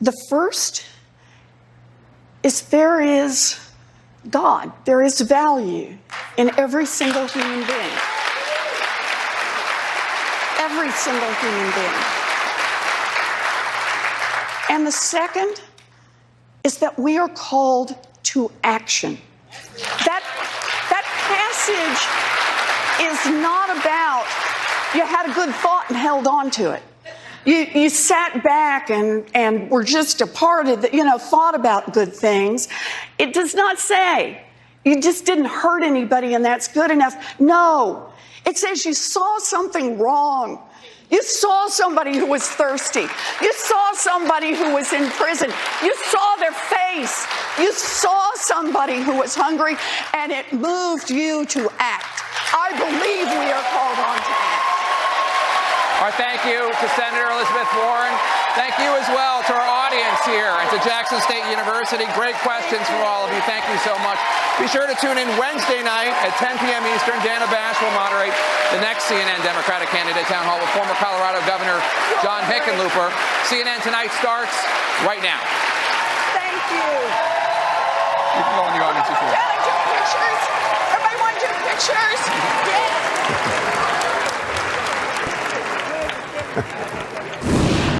The first is there is God. There is value in every single human being. Every single human being. And the second is that we are called to action. That passage is not about you had a good thought and held on to it. You sat back and were just a part of the, thought about good things. It does not say you just didn't hurt anybody and that's good enough. No, it says you saw something wrong. You saw somebody who was thirsty. You saw somebody who was in prison. You saw their face. You saw somebody who was hungry, and it moved you to act. I believe we are called on to act. Our thank you to Senator Elizabeth Warren. Thank you as well to our audience here and to Jackson State University. Great questions from all of you. Thank you so much. Be sure to tune in Wednesday night at 10 p.m. Eastern. Dana Bash will moderate the next CNN Democratic candidate town hall with former Colorado Governor John Hickenlooper. CNN Tonight starts right now. Thank you. You can go in the audience if you want. Kelly, do pictures. Everybody want to do pictures? Yeah.